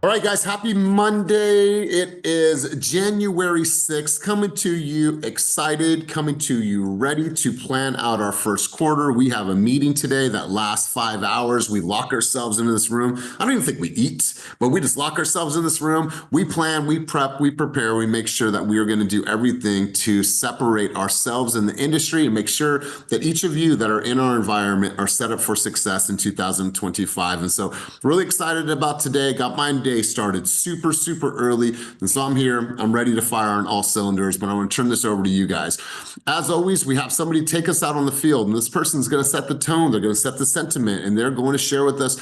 All right, guys, happy Monday. It is January 6th, coming to you excited, coming to you ready to plan out our first quarter. We have a meeting today that lasts 5 hours. We lock ourselves into this room. I don't even think we eat, but we just lock ourselves in this room. We plan, we prep, we prepare, we make sure that we are going to do everything to separate ourselves in the industry and make sure that each of you that are in our environment are set up for success in 2025. And so really excited about today. Got my day started super early. And so I'm here, I'm ready to fire on all cylinders, but I want to turn this over to you guys. As always, we have somebody take us out on the field, and this person's going to set the tone, they're going to set the sentiment, and they're going to share with us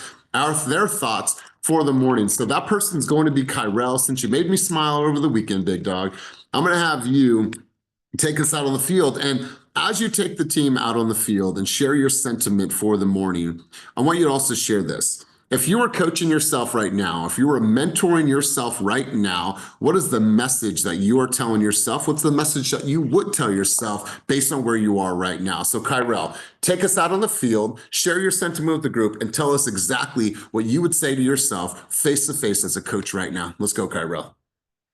their thoughts for the morning. So that person's going to be Kyrell. Since you made me smile over the weekend, big dog, I'm going to have you take us out on the field. And as you take the team out on the field and share your sentiment for the morning, I want you to also share this. If you are coaching yourself right now, if you are mentoring yourself right now, what is the message that you are telling yourself? What's the message that you would tell yourself based on where you are right now? So Kyrell, take us out on the field, share your sentiment with the group, and tell us exactly what you would say to yourself face to face as a coach right now. Let's go, Kyrell.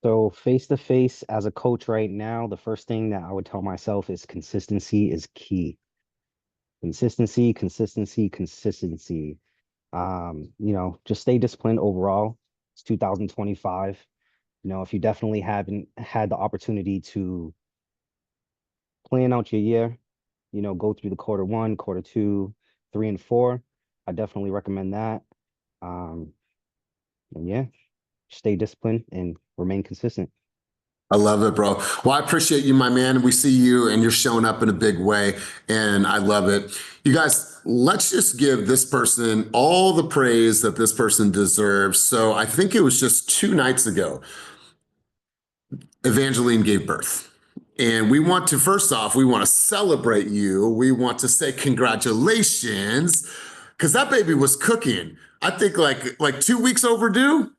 So face to face as a coach right now, the first thing that I would tell myself is consistency is key. Consistency, consistency, consistency. Just stay disciplined overall. It's 2025. If you definitely haven't had the opportunity to plan out your year, go through the quarter one, quarter two, three, and four, I definitely recommend that. And yeah, stay disciplined and remain consistent. I love it, bro. Well, I appreciate you, my man. We see you and you're showing up in a big way, and I love it. You guys, let's just give this person all the praise that this person deserves. So I think it was just 2 nights ago, Evangeline gave birth. And we want to, first off, we want to celebrate you. We want to say congratulations, because that baby was cooking. I think like 2 weeks overdue.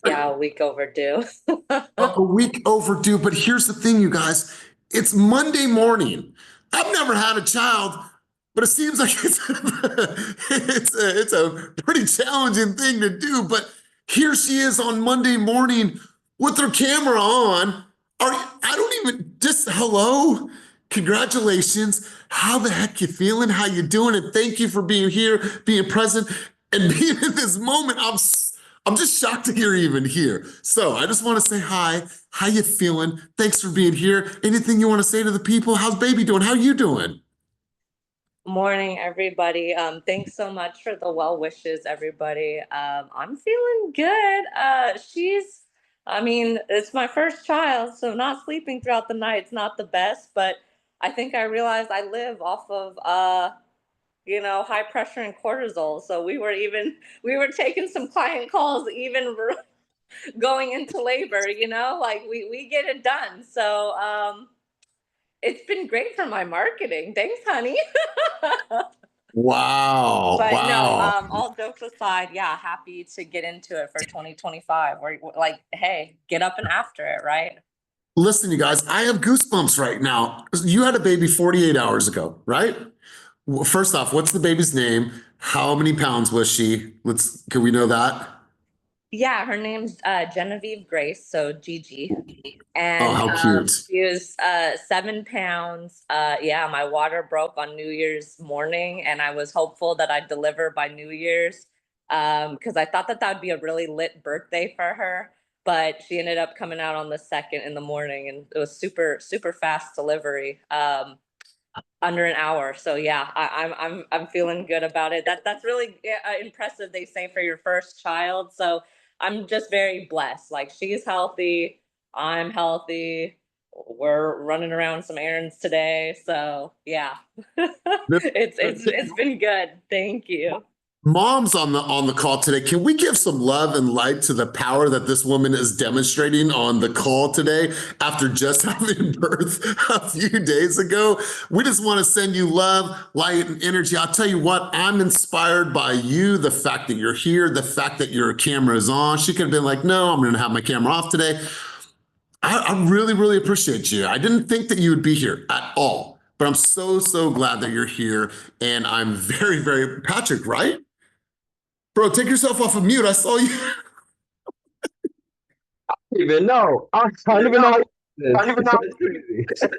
Yeah, a week overdue. A week overdue, but here's the thing, you guys. It's Monday morning. I've never had a child, but it seems like it's a pretty challenging thing to do. But here she is on Monday morning with her camera on. I don't even, just hello, congratulations. How the heck you feeling? How you doing? And thank you for being here, being present, and being in this moment. I'm just shocked that you're even here. So I just want to say hi. How you feeling? Thanks for being here. Anything you want to say to the people? How's baby doing? How are you doing? Morning, everybody. Thanks so much for the well wishes, everybody. I'm feeling good. It's my first child, so not sleeping throughout the night. It's not the best, but I think I realized I live off of high pressure and cortisol. So we were taking some client calls even going into labor, like we get it done. So it's been great for my marketing. Thanks, honey. Wow. But no, Wow. all jokes aside, yeah, happy to get into it for 2025. We're like, hey, get up and after it, right? Listen, you guys, I have goosebumps right now. You had a baby 48 hours ago, right? Well, first off, what's the baby's name? How many pounds was she? Can we know that? Yeah, her name's Genevieve Grace, so Gigi. Oh, And how cute. she was 7 pounds. Yeah, my water broke on New Year's morning, and I was hopeful that I'd deliver by New Year's because I thought that that would be a really lit birthday for her. But she ended up coming out on the 2nd in the morning, and it was super fast delivery, under an hour. So yeah, I'm feeling good about it. That's really impressive. They say for your first child. So I'm just very blessed. Like she's healthy. I'm healthy. We're running around some errands today. So yeah, it's been good. Thank you. Mom's on the call today. Can we give some love and light to the power that this woman is demonstrating on the call today after just having birth a few days ago? We just want to send you love, light, and energy. I'll tell you what, I'm inspired by you, the fact that you're here, the fact that your camera is on. She could have been like, no, I'm going to have my camera off today. I really appreciate you. I didn't think that you would be here at all, but I'm so glad that you're here. And I'm very, Patrick, right? Bro, take yourself off of mute. I saw you. even know. I don't even know how to do this. It's crazy.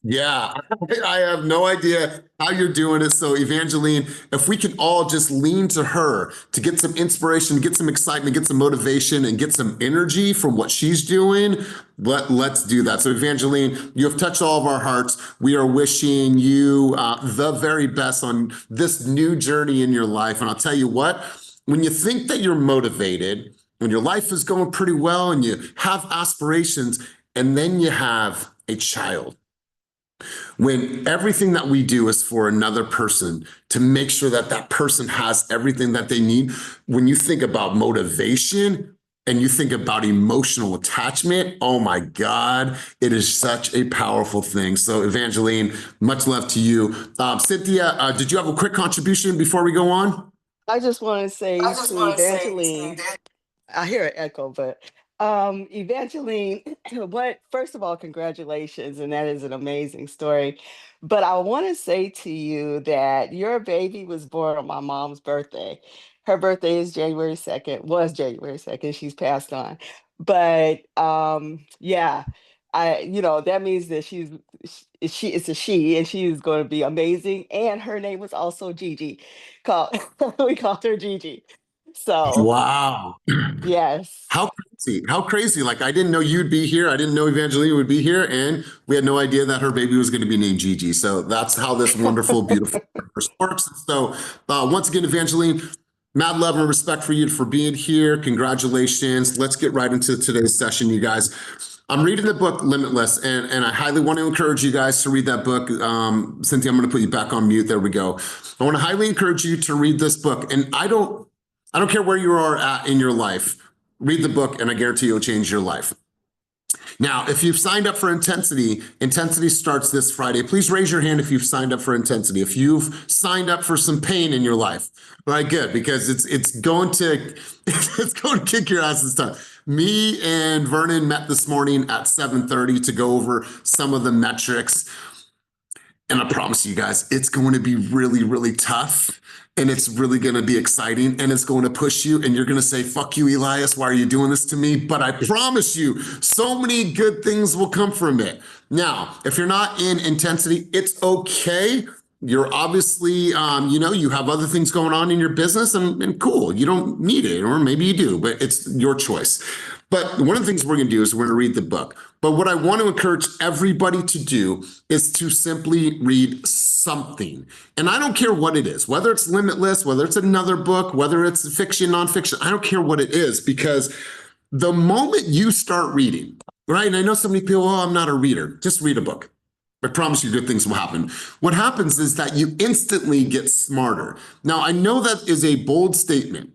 Yeah, I have no idea how you're doing it. So, Evangeline, if we can all just lean to her to get some inspiration, get some excitement, get some motivation, and get some energy from what she's doing, let's do that. So, Evangeline, you have touched all of our hearts. We are wishing you the very best on this new journey in your life. And I'll tell you what, when you think that you're motivated, when your life is going pretty well and you have aspirations, and then you have a child, when everything that we do is for another person to make sure that that person has everything that they need, when you think about motivation and you think about emotional attachment, oh my God, it is such a powerful thing. So Evangeline, much love to you. Cynthia, did you have a quick contribution before we go on? I just want to say to Evangeline, I hear an echo, but Evangeline, what first of all, congratulations, and that is an amazing story. But I want to say to you that your baby was born on my mom's birthday. Her birthday is January 2nd, was January 2nd. She's passed on. But yeah, that means that she it's a she and she is going to be amazing. And her name was also Gigi. Called we called her Gigi. So Wow. yes. How crazy. How crazy. Like, I didn't know you'd be here. I didn't know Evangeline would be here. And we had no idea that her baby was going to be named Gigi. So that's how this wonderful, beautiful universe works. So once again, Evangeline, mad love and respect for you for being here. Congratulations. Let's get right into today's session, you guys. I'm reading the book Limitless, and I highly want to encourage you guys to read that book. Cynthia, I'm going to put you back on mute. There we go. I want to highly encourage you to read this book. And I don't care where you are at in your life. Read the book, and I guarantee you'll change your life. Now, if you've signed up for Intensity, Intensity starts this Friday. Please raise your hand if you've signed up for Intensity. If you've signed up for some pain in your life, right? Good, because it's going to it's going to kick your ass this time. Me and Vernon met this morning at 7:30 to go over some of the metrics. And I promise you guys, it's going to be really, really tough. And it's really going to be exciting, and it's going to push you, and you're going to say, fuck you, Elias, why are you doing this to me? But I promise you, so many good things will come from it. Now, if you're not in Intensity, it's okay. You're obviously, you have other things going on in your business, and cool, you don't need it, or maybe you do, but it's your choice. But one of the things we're going to do is we're going to read the book. But what I want to encourage everybody to do is to simply read something. And I don't care what it is, whether it's Limitless, whether it's another book, whether it's fiction, nonfiction, I don't care what it is, because the moment you start reading, right? And I know so many people, oh, I'm not a reader. Just read a book. I promise you good things will happen. What happens is that you instantly get smarter. Now, I know that is a bold statement.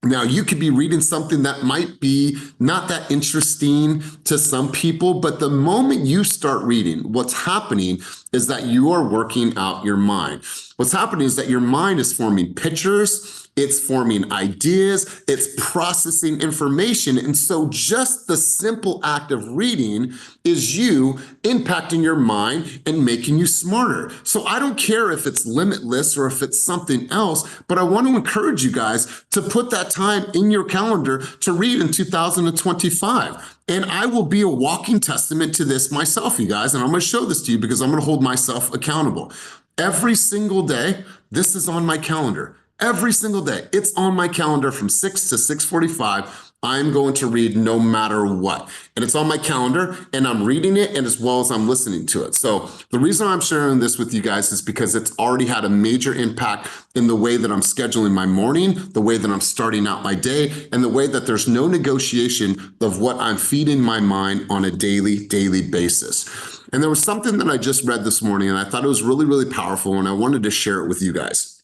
Now, you could be reading something that might be not that interesting to some people, but the moment you start reading, what's happening is that you are working out your mind. What's happening is that your mind is forming pictures, it's forming ideas, it's processing information. And so just the simple act of reading is you impacting your mind and making you smarter. So I don't care if it's Limitless or if it's something else, but I want to encourage you guys to put that time in your calendar to read in 2025. And I will be a walking testament to this myself, you guys. And I'm going to show this to you because I'm going to hold myself accountable. Every single day, this is on my calendar. Every single day, it's on my calendar from 6 to 6:45. I'm going to read no matter what. And it's on my calendar, and I'm reading it, and as well as I'm listening to it. So the reason I'm sharing this with you guys is because it's already had a major impact in the way that I'm scheduling my morning, the way that I'm starting out my day, and the way that there's no negotiation of what I'm feeding my mind on a daily basis. And there was something that I just read this morning, and I thought it was really, really powerful, and I wanted to share it with you guys.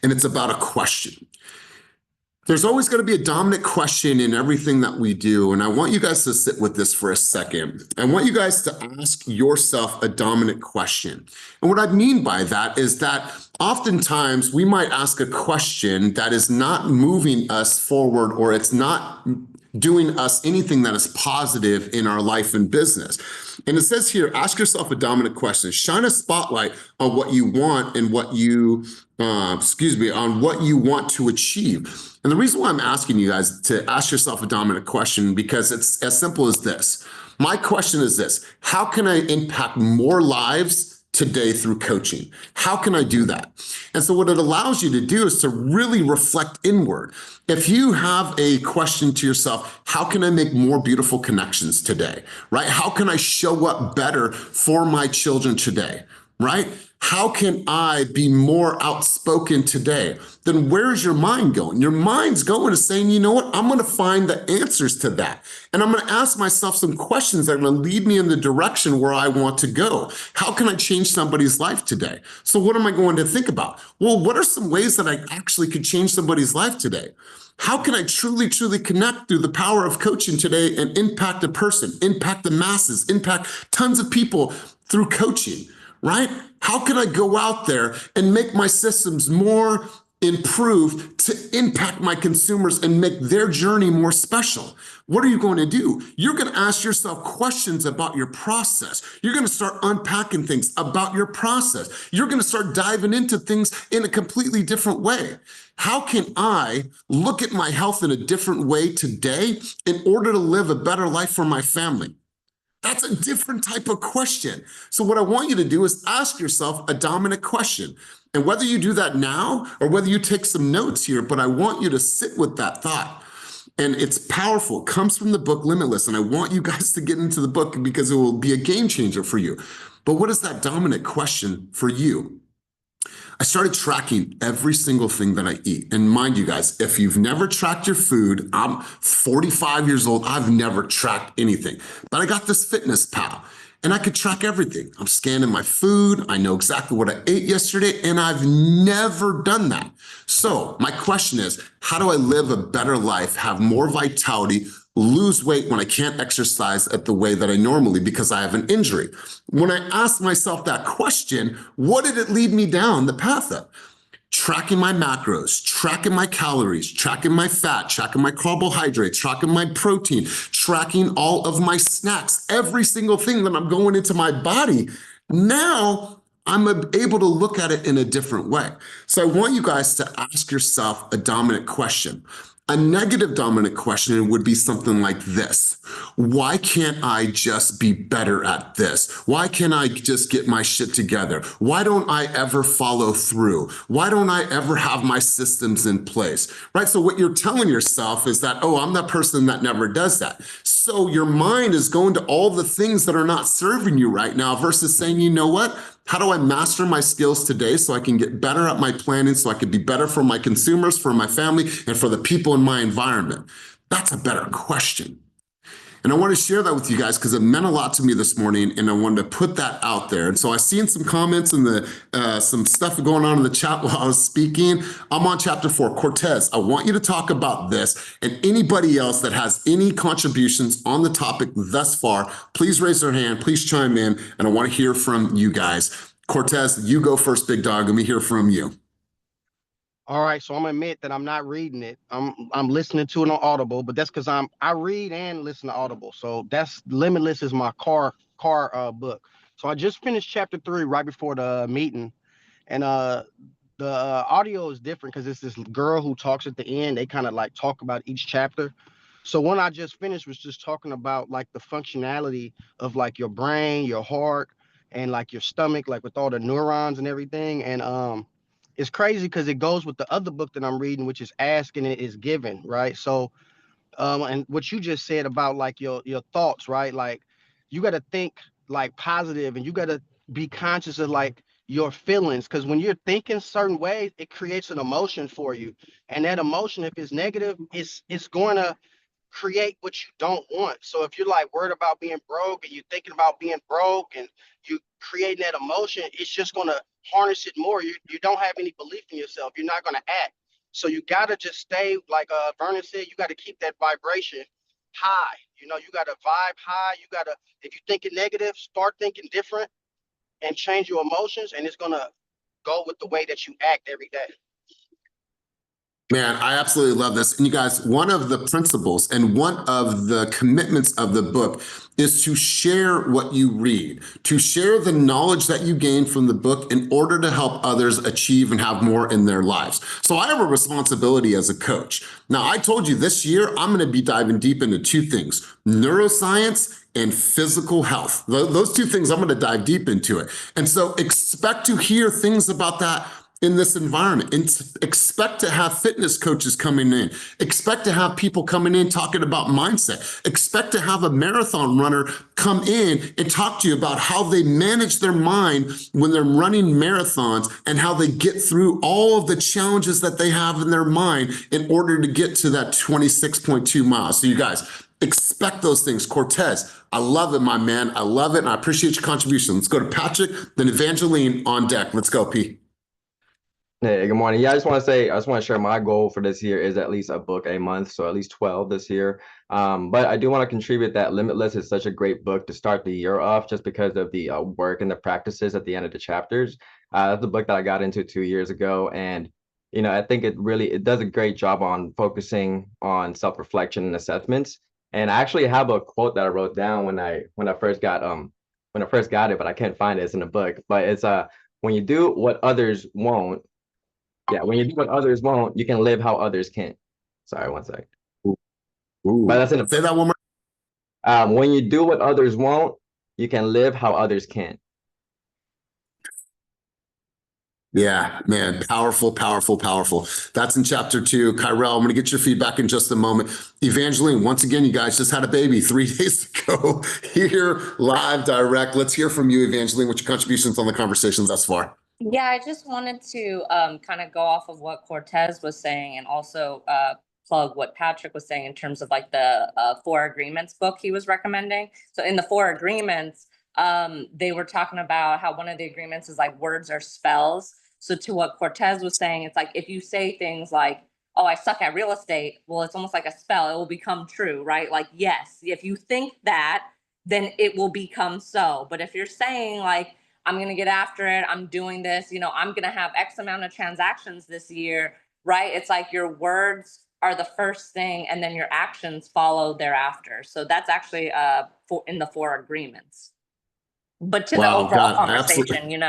And it's about a question. There's always going to be a dominant question in everything that we do. And I want you guys to sit with this for a second. I want you guys to ask yourself a dominant question. And what I mean by that is that oftentimes we might ask a question that is not moving us forward, or it's not doing us anything that is positive in our life and business. And it says here, ask yourself a dominant question. Shine a spotlight on what you want and what you, on what you want to achieve. And the reason why I'm asking you guys to ask yourself a dominant question, because it's as simple as this. My question is this: how can I impact more lives today through coaching? How can I do that? And so what it allows you to do is to really reflect inward. If you have a question to yourself, how can I make more beautiful connections today, right? How can I show up better for my children today, right? How can I be more outspoken today? Then where's your mind going? Your mind's going to saying, you know what? I'm going to find the answers to that. And I'm going to ask myself some questions that are going to lead me in the direction where I want to go. How can I change somebody's life today? So what am I going to think about? Well, what are some ways that I actually could change somebody's life today? How can I truly, truly connect through the power of coaching today and impact a person, impact the masses, impact tons of people through coaching, right? How can I go out there and make my systems more improved to impact my consumers and make their journey more special? What are you going to do? You're going to ask yourself questions about your process. You're going to start unpacking things about your process. You're going to start diving into things in a completely different way. How can I look at my health in a different way today in order to live a better life for my family? That's a different type of question. So what I want you to do is ask yourself a dominant question. And whether you do that now or whether you take some notes here, but I want you to sit with that thought. And it's powerful. It comes from the book Limitless. And I want you guys to get into the book because it will be a game changer for you. But what is that dominant question for you? I started tracking every single thing that I eat. And mind you guys, if you've never tracked your food, I'm 45 years old, I've never tracked anything. But I got this Fitness Pal and I could track everything. I'm scanning my food, I know exactly what I ate yesterday, and I've never done that. So my question is, how do I live a better life, have more vitality, lose weight when I can't exercise at the way that I normally because I have an injury? When I asked myself that question, what did it lead me down the path of? Tracking my macros, tracking my calories, tracking my fat, tracking my carbohydrates, tracking my protein, tracking all of my snacks, every single thing that I'm going into my body. Now I'm able to look at it in a different way. So I want you guys to ask yourself a dominant question. A negative dominant question would be something like this: why can't I just be better at this? Why can't I just get my shit together? Why don't I ever follow through? Why don't I ever have my systems in place, right? So what you're telling yourself is that, oh, I'm that person that never does that. So your mind is going to all the things that are not serving you right now versus saying, you know what? How do I master my skills today so I can get better at my planning, so I can be better for my consumers, for my family, and for the people in my environment? That's a better question. And I want to share that with you guys because it meant a lot to me this morning, and I wanted to put that out there. And so I seen some comments and some stuff going on in the chat while I was speaking. I'm on chapter 4, Cortez. I want you to talk about this, and anybody else that has any contributions on the topic thus far, please raise their hand, please chime in, and I want to hear from you guys. Cortez, you go first, big dog. Let me hear from you. All right, so I'm gonna admit that I'm not reading it. I'm listening to it on Audible, but that's because I read and listen to Audible. So that's Limitless is my car book. So I just finished chapter 3 right before the meeting, and the audio is different because it's this girl who talks at the end. They kind of like talk about each chapter. So one I just finished was just talking about like the functionality of like your brain, your heart, and like your stomach, like with all the neurons and everything. And it's crazy because it goes with the other book that I'm reading, which is Ask and It Is Given, right? So and what you just said about like your thoughts, right? Like you got to think like positive, and you got to be conscious of like your feelings, because when you're thinking certain ways, it creates an emotion for you, and that emotion, if it's negative, it's going to create what you don't want. So if you're like worried about being broke and you're thinking about being broke and you creating that emotion, it's just going to harness it more. You don't have any belief in yourself. You're not going to act. So you got to just stay, like Vernon said, you got to keep that vibration high. You know, you got to vibe high. You got to, if you're thinking negative, start thinking different and change your emotions, and it's going to go with the way that you act every day. Man, I absolutely love this. And you guys, one of the principles and one of the commitments of the book is to share what you read, to share the knowledge that you gain from the book in order to help others achieve and have more in their lives. So I have a responsibility as a coach. Now, I told you this year, I'm going to be diving deep into two things: neuroscience and physical health. Those two things, I'm going to dive deep into it. And so expect to hear things about that in this environment, and expect to have fitness coaches coming in, expect to have people coming in talking about mindset, expect to have a marathon runner come in and talk to you about how they manage their mind when they're running marathons and how they get through all of the challenges that they have in their mind in order to get to that 26.2 miles. So you guys, expect those things. Cortez, I love it, my man. I love it, and I appreciate your contribution. Let's go to Patrick, then Evangeline on deck. Let's go, P. Hey, good morning. Yeah, I just want to share my goal for this year is at least a book a month, so at least 12 this year. But I do want to contribute that Limitless is such a great book to start the year off, just because of the work and the practices at the end of the chapters. That's the book that I got into 2 years ago, and I think it does a great job on focusing on self-reflection and assessments. And I actually have a quote that I wrote down when I first got it, but I can't find it. It's in the book. But it's when you do what others won't. Yeah, when you do what others won't, you can live how others can't. Sorry, one sec. Ooh. But that's in Say that one more. When you do what others won't, you can live how others can't. Yeah, man, powerful, powerful, powerful. That's in chapter 2. Kyrell, I'm going to get your feedback in just a moment. Evangeline, once again, you guys just had a baby 3 days ago here, live, direct. Let's hear from you, Evangeline, with your contributions on the conversations thus far. Yeah, I just wanted to kind of go off of what Cortez was saying, and also plug what Patrick was saying in terms of like the 4 Agreements book he was recommending. So in the 4 Agreements, they were talking about how one of the agreements is like words are spells. So to what Cortez was saying, it's like if you say things like, oh, I suck at real estate, well, it's almost like a spell. It will become true, right? Like, yes, if you think that, then it will become so. But if you're saying like, I'm going to get after it, I'm doing this, I'm going to have X amount of transactions this year, right? It's like your words are the first thing and then your actions follow thereafter. So that's actually in the 4 Agreements. But to the overall conversation,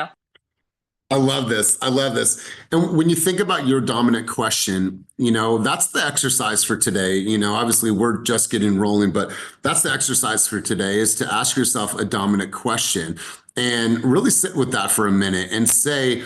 I love this. I love this. And when you think about your dominant question, that's the exercise for today. Obviously we're just getting rolling, but that's the exercise for today, is to ask yourself a dominant question and really sit with that for a minute and say,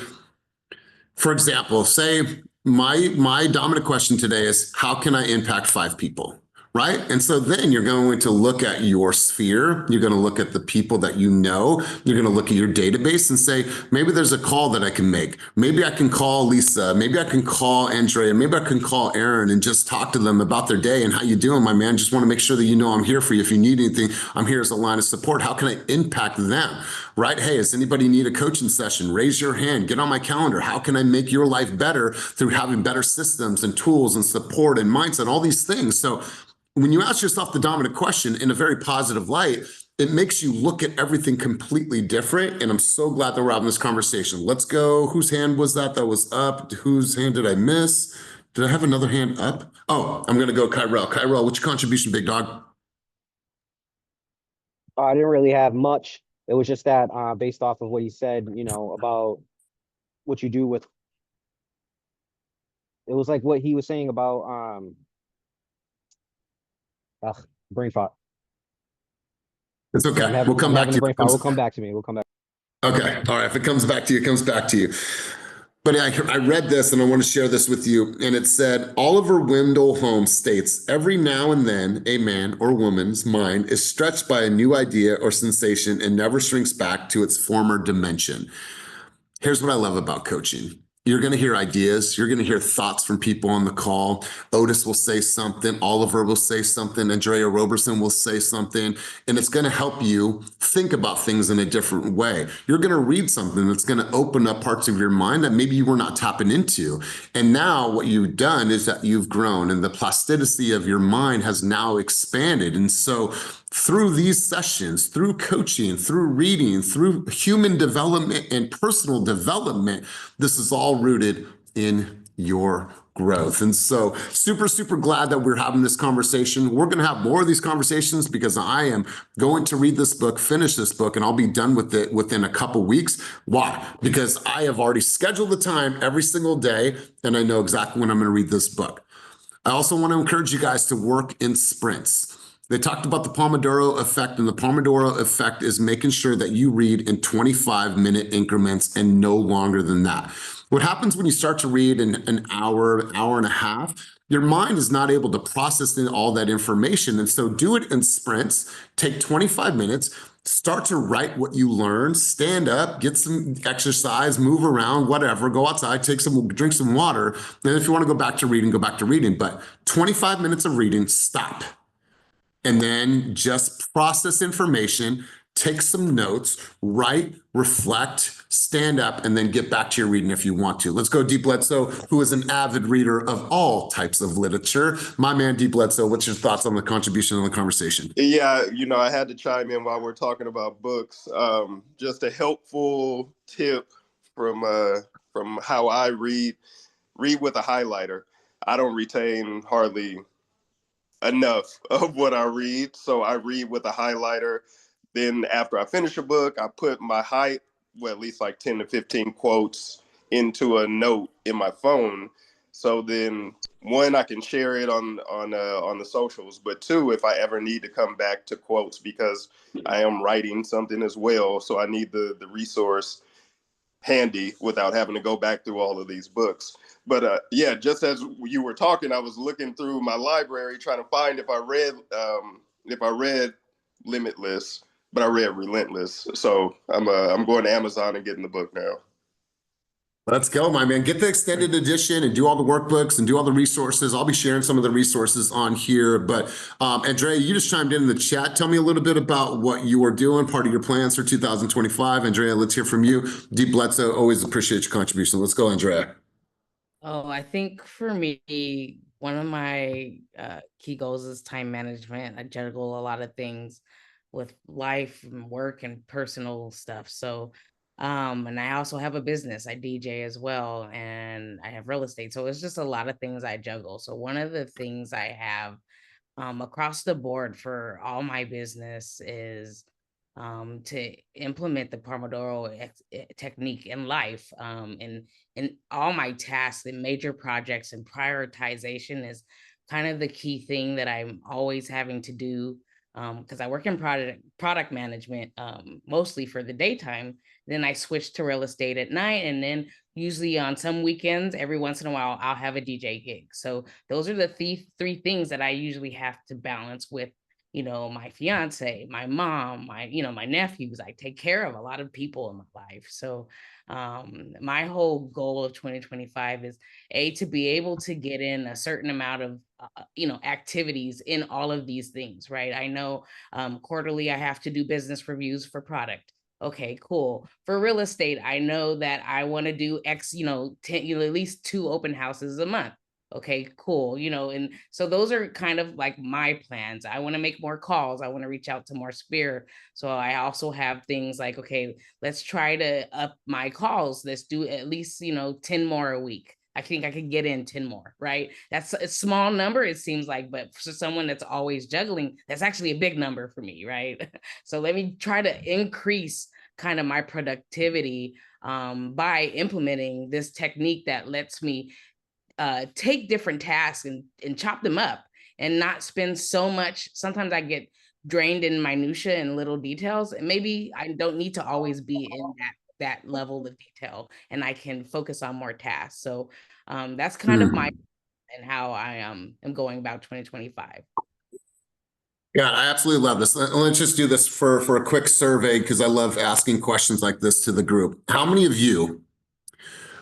for example, say my dominant question today is, how can I impact 5 people? Right? And so then you're going to look at your sphere. You're going to look at the people that you know. You're going to look at your database and say, maybe there's a call that I can make. Maybe I can call Lisa. Maybe I can call Andrea. Maybe I can call Aaron and just talk to them about their day and how you doing, my man. Just want to make sure that I'm here for you. If you need anything, I'm here as a line of support. How can I impact them? Right? Hey, does anybody need a coaching session? Raise your hand. Get on my calendar. How can I make your life better through having better systems and tools and support and mindset, all these things? So when you ask yourself the dominant question in a very positive light, it makes you look at everything completely different. And I'm so glad that we're having this conversation. Let's go. Whose hand was that was up? Whose hand did I miss? Did I have another hand up? Oh, I'm going to go Kyrell. Kyrell, what's your contribution, big dog? I didn't really have much. It was just that based off of what you said, about what you do with, it was like what he was saying about brain fart. It's okay. We'll come back to you. We'll come back to me. We'll come back. Okay. All right. If it comes back to you, it comes back to you. But I read this and I want to share this with you. And it said, Oliver Wendell Holmes states, every now and then a man or woman's mind is stretched by a new idea or sensation and never shrinks back to its former dimension. Here's what I love about coaching. You're going to hear ideas. You're going to hear thoughts from people on the call. Otis will say something. Oliver will say something. Andrea Roberson will say something. And it's going to help you think about things in a different way. You're going to read something that's going to open up parts of your mind that maybe you were not tapping into. And now what you've done is that you've grown and the plasticity of your mind has now expanded. And so through these sessions, through coaching, through reading, through human development and personal development, this is all rooted in your growth. And so super, super glad that we're having this conversation. We're going to have more of these conversations because I am going to read this book, finish this book, and I'll be done with it within a couple weeks. Why? Because I have already scheduled the time every single day, and I know exactly when I'm going to read this book. I also want to encourage you guys to work in sprints. They talked about the Pomodoro effect, and the Pomodoro effect is making sure that you read in 25-minute increments and no longer than that. What happens when you start to read in an hour, hour and a half, your mind is not able to process in all that information. And so do it in sprints, take 25 minutes, start to write what you learn, stand up, get some exercise, move around, whatever, go outside, drink some water. And if you want to go back to reading, go back to reading. But 25 minutes of reading, stop. And then just process information, take some notes, write, reflect, stand up, and then get back to your reading if you want to. Let's go, Deep Bledsoe, who is an avid reader of all types of literature. My man, Deep Bledsoe, what's your thoughts on the contribution of the conversation? Yeah, I had to chime in while we're talking about books. Just a helpful tip from how I read with a highlighter. I don't retain hardly enough of what I read, so I read with a highlighter. Then after I finish a book, I put my at least like 10 to 15 quotes into a note in my phone. So then, one, I can share it on the socials, but two, if I ever need to come back to quotes, because I am writing something as well, so I need the resource handy without having to go back through all of these books. But yeah, just as you were talking, I was looking through my library trying to find if I read Limitless, but I read Relentless. So I'm going to Amazon and getting the book now. Let's go, my man. Get the extended edition and do all the workbooks and do all the resources. I'll be sharing some of the resources on here. But Andrea, you just chimed in the chat. Tell me a little bit about what you are doing, part of your plans for 2025. Andrea, let's hear from you. Deep Bledsoe, always appreciate your contribution. Let's go, Andrea. Oh, I think for me, one of my key goals is time management. I juggle a lot of things with life and work and personal stuff. So, and I also have a business. I DJ as well, and I have real estate. So it's just a lot of things I juggle. So one of the things I have across the board for all my business is to implement the Pomodoro technique in life. And in all my tasks and major projects, and prioritization is kind of the key thing that I'm always having to do, because I work in product management, mostly for the daytime. Then I switch to real estate at night, and then usually on some weekends, every once in a while, I'll have a DJ gig. So those are the three things that I usually have to balance with, my fiance, my mom, my nephews. I take care of a lot of people in my life. So my whole goal of 2025 is to be able to get in a certain amount of activities in all of these things, right? I know quarterly I have to do business reviews for product. Okay, cool. For real estate, I know that I want to do X, 10, at least 2 open houses a month. Okay, cool. And so those are kind of like my plans. I want to make more calls. I want to reach out to more sphere. So I also have things like, okay, let's try to up my calls. Let's do at least, 10 more a week. I think I could get in 10 more, right? That's a small number, it seems like, but for someone that's always juggling, that's actually a big number for me, right? So let me try to increase kind of my productivity by implementing this technique that lets me take different tasks and chop them up and not spend so much. Sometimes I get drained in minutia and little details, and maybe I don't need to always be in that level of detail, and I can focus on more tasks. So that's kind of my and how I am going about 2025. Yeah, I absolutely love this. Let's just do this for a quick survey, because I love asking questions like this to the group. How many of you,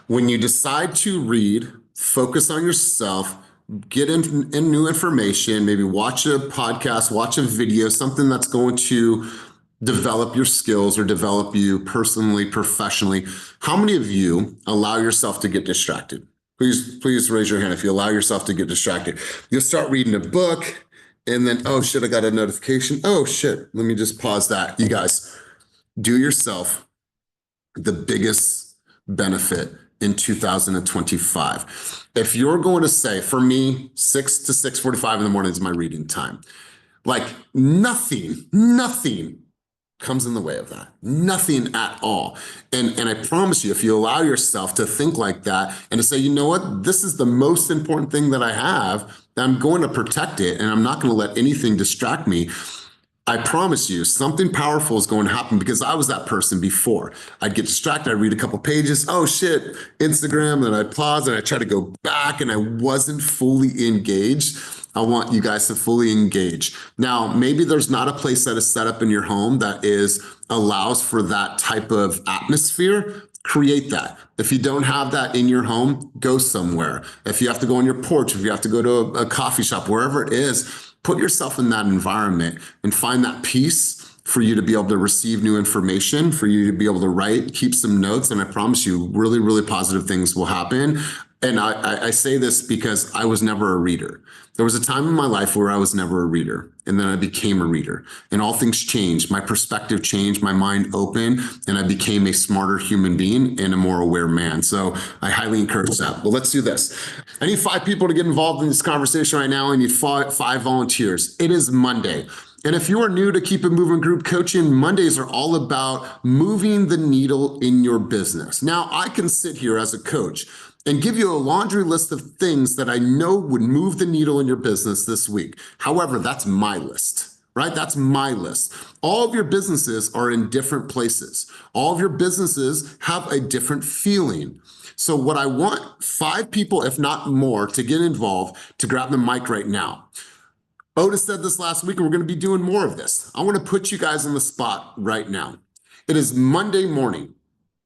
when you decide to read, focus on yourself, get in new information, maybe watch a podcast, watch a video, something that's going to develop your skills or develop you personally, professionally, how many of you allow yourself to get distracted? Please raise your hand if you allow yourself to get distracted. You'll start reading a book, and then, oh shit, I got a notification. Oh shit, let me just pause that. You guys, do yourself the biggest benefit in 2025. If you're going to say, for me, 6 to 6:45 in the morning is my reading time. Like nothing comes in the way of that. Nothing at all. And I promise you, if you allow yourself to think like that and to say, you know what, this is the most important thing that I have, I'm going to protect it and I'm not going to let anything distract me. I promise you, something powerful is going to happen because I was that person before. I'd get distracted, I'd read a couple pages, oh shit, Instagram, and I'd pause and I'd try to go back and I wasn't fully engaged. I want you guys to fully engage. Now, maybe there's not a place that is set up in your home that allows for that type of atmosphere. Create that. If you don't have that in your home, go somewhere. If you have to go on your porch, if you have to go to a coffee shop, wherever it is, put yourself in that environment and find that peace for you to be able to receive new information, for you to be able to write, keep some notes. And I promise you, really, really positive things will happen. And I say this because I was never a reader. There was a time in my life where I was never a reader, and then I became a reader, and all things changed. My perspective changed, my mind opened, and I became a smarter human being and a more aware man. So I highly encourage that. But let's do this. I need 5 people to get involved in this conversation right now. I need 5 volunteers. It is Monday. And if you are new to Keep It Moving Group Coaching, Mondays are all about moving the needle in your business. Now, I can sit here as a coach and give you a laundry list of things that I know would move the needle in your business this week. However, that's my list, right? That's my list. All of your businesses are in different places. All of your businesses have a different feeling. So what I want 5 people, if not more, to get involved, to grab the mic right now. Otis said this last week, and we're going to be doing more of this. I want to put you guys on the spot right now. It is Monday morning.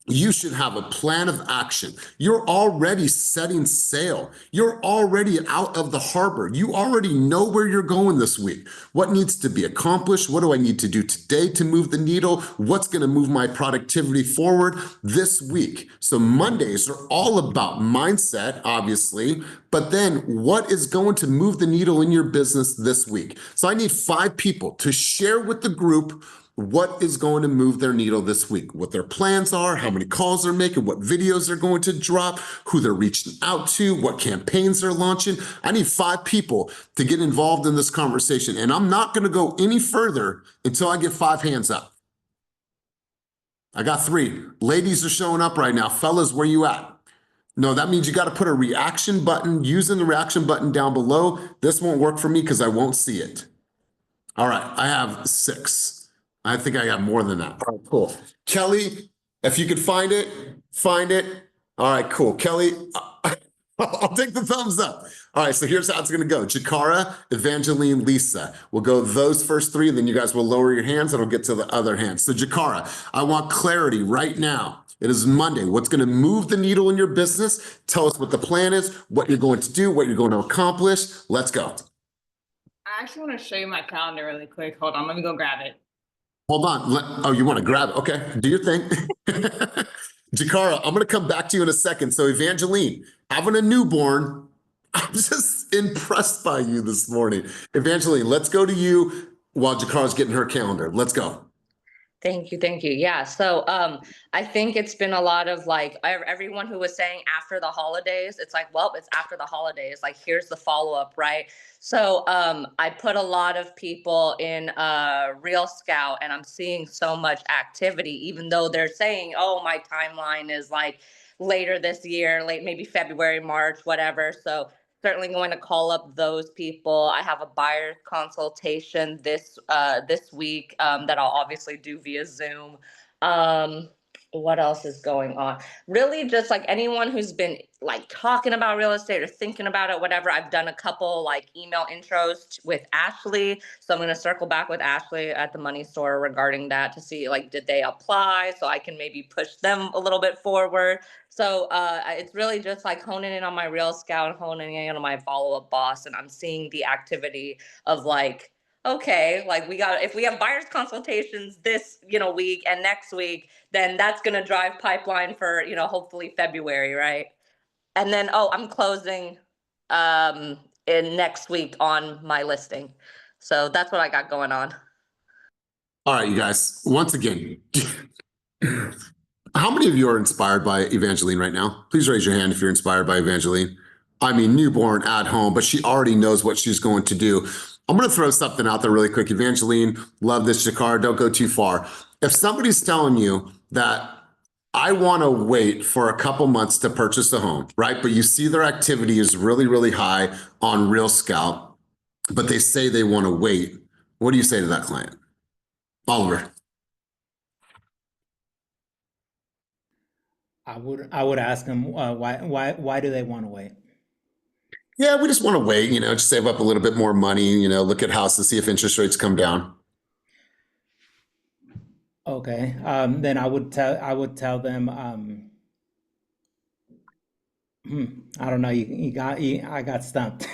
You should have a plan of action. You're already setting sail. You're already out of the harbor. You already know where you're going this week. What needs to be accomplished? What do I need to do today to move the needle? What's going to move my productivity forward this week? So Mondays are all about mindset, obviously, but then what is going to move the needle in your business this week? So I need 5 people to share with the group what is going to move their needle this week, what their plans are, how many calls they're making, what videos they're going to drop, who they're reaching out to, what campaigns they're launching. I need 5 people to get involved in this conversation. And I'm not going to go any further until I get 5 hands up. I got 3. Ladies are showing up right now. Fellas, where you at? No, that means you got to put a reaction button, using the reaction button down below. This won't work for me because I won't see it. All right, I have 6. I think I got more than that. All right, cool. Kelly, if you could find it, find it. All right, cool. Kelly, I'll take the thumbs up. All right, so here's how it's going to go. Jakara, Evangeline, Lisa. We'll go those first 3, and then you guys will lower your hands, and I'll get to the other hands. So Jakara, I want clarity right now. It is Monday. What's going to move the needle in your business? Tell us what the plan is, what you're going to do, what you're going to accomplish. Let's go. I actually want to show you my calendar really quick. Hold on, let me go grab it. Hold on. Oh, you want to grab it? Okay, do your thing. Jakara, I'm going to come back to you in a second. So Evangeline, having a newborn, I'm just impressed by you this morning. Evangeline, let's go to you while Jakara's getting her calendar. Let's go. Thank you. Thank you. Yeah. So I think it's been a lot of like everyone who was saying after the holidays, it's like, well, it's after the holidays. Like, here's the follow up, right? So I put a lot of people in Real Scout, and I'm seeing so much activity, even though they're saying, oh, my timeline is like later this year, late maybe February, March, whatever. So certainly going to call up those people. I have a buyer consultation this week that I'll obviously do via Zoom. What else is going on? Really just like anyone who's been like talking about real estate or thinking about it, whatever. I've done a couple like email intros with Ashley. So I'm going to circle back with Ashley at the money store regarding that to see like, did they apply? So I can maybe push them a little bit forward. So it's really just like honing in on my Real Scout, honing in on my follow-up boss. And I'm seeing the activity of like, okay, like if we have buyers consultations this, week and next week, then that's going to drive pipeline for, hopefully February. Right. And then, I'm closing in next week on my listing. So that's what I got going on. All right, you guys, once again, How many of you are inspired by Evangeline right now? Please raise your hand if you're inspired by Evangeline. I mean, newborn at home, but she already knows what she's going to do. I'm going to throw something out there really quick. Evangeline, love this, Jakar. Don't go too far. If somebody's telling you that I want to wait for a couple months to purchase a home, right? But you see their activity is really, really high on Real Scout, but they say they want to wait. What do you say to that client? Oliver. I would ask them why do they want to wait? Yeah, we just want to wait, just save up a little bit more money, look at houses, see if interest rates come down. Okay, then I would tell them, I don't know, I got stumped.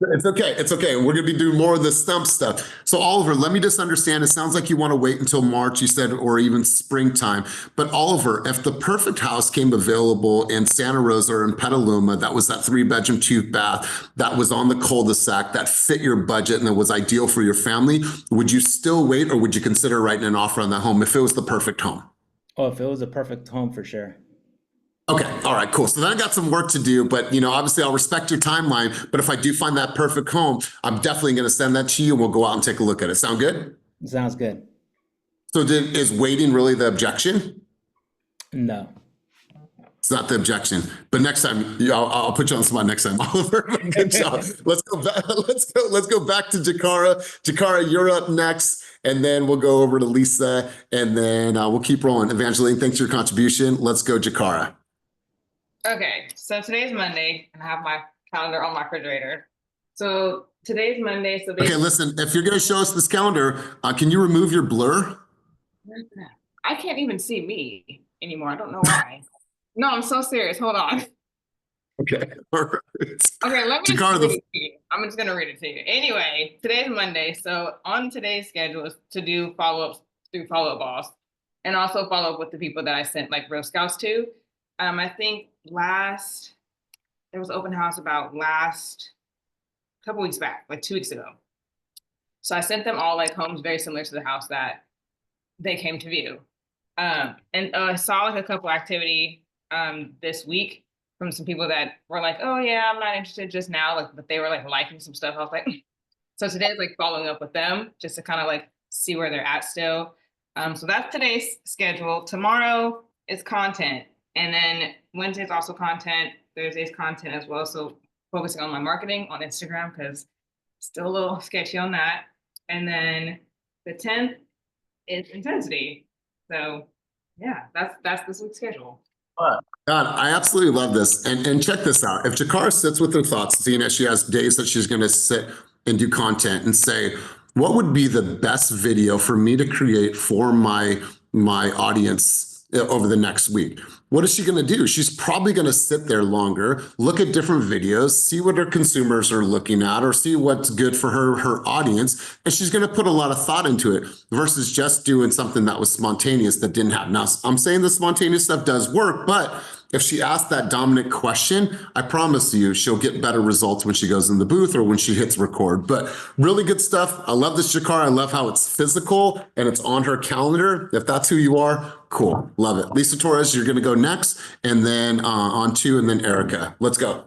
It's okay. It's okay. We're going to be doing more of the stump stuff. So Oliver, let me just understand. It sounds like you want to wait until March, you said, or even springtime. But Oliver, if the perfect house came available in Santa Rosa or in Petaluma, that was that 3-bedroom, 2-bath, that was on the cul-de-sac, that fit your budget and that was ideal for your family, would you still wait or would you consider writing an offer on that home if it was the perfect home? Oh, if it was a perfect home, for sure. Okay. All right, cool. So then I got some work to do, but obviously I'll respect your timeline. But if I do find that perfect home, I'm definitely going to send that to you and we'll go out and take a look at it. Sound good? Sounds good. So is waiting really the objection? No. It's not the objection, but next time, I'll put you on the spot next time, Oliver. Good job. Let's go back. Let's go back to Jakara. Jakara, you're up next, and then we'll go over to Lisa, and then we'll keep rolling. Evangeline, thanks for your contribution. Let's go, Jakara. Okay, so today's Monday, and I have my calendar on my refrigerator. So today's Monday. So Okay, listen, if you're going to show us this calendar, can you remove your blur? I can't even see me anymore. I don't know why. No, I'm so serious. Hold on. Okay, all right. Okay, let me just Jakara, read it to you. I'm just gonna read it to you. Anyway, today's Monday, so on today's schedule is to do follow-ups through Follow Up Boss, and also follow up with the people that I sent like Real Scouts to. I think there was open house about last couple weeks back, like 2 weeks ago. So I sent them all like homes very similar to the house that they came to view. And I saw like a couple activity this week from some people that were like, oh yeah, I'm not interested just now, like, but they were like liking some stuff. I was like, so today's like following up with them just to kind of like see where they're at still. So that's today's schedule. Tomorrow is content, and then Wednesday's also content. Thursday's content as well. So focusing on my marketing on Instagram because still a little sketchy on that. And then the 10th is intensity. So yeah, that's this week's schedule. God, I absolutely love this. And check this out. If Jakara sits with her thoughts, seeing as she has days that she's going to sit and do content and say, what would be the best video for me to create for my audience over the next week? What is she going to do? She's probably going to sit there longer, look at different videos, see what her consumers are looking at, or see what's good for her audience. And she's going to put a lot of thought into it versus just doing something that was spontaneous that didn't have. Now, I'm saying the spontaneous stuff does work, but if she asks that dominant question, I promise you she'll get better results when she goes in the booth or when she hits record. But really good stuff. I love this, Jakar. I love how it's physical and it's on her calendar. If that's who you are, cool. Love it. Lisa Torres, you're going to go next, and then on to, and then Erica. Let's go.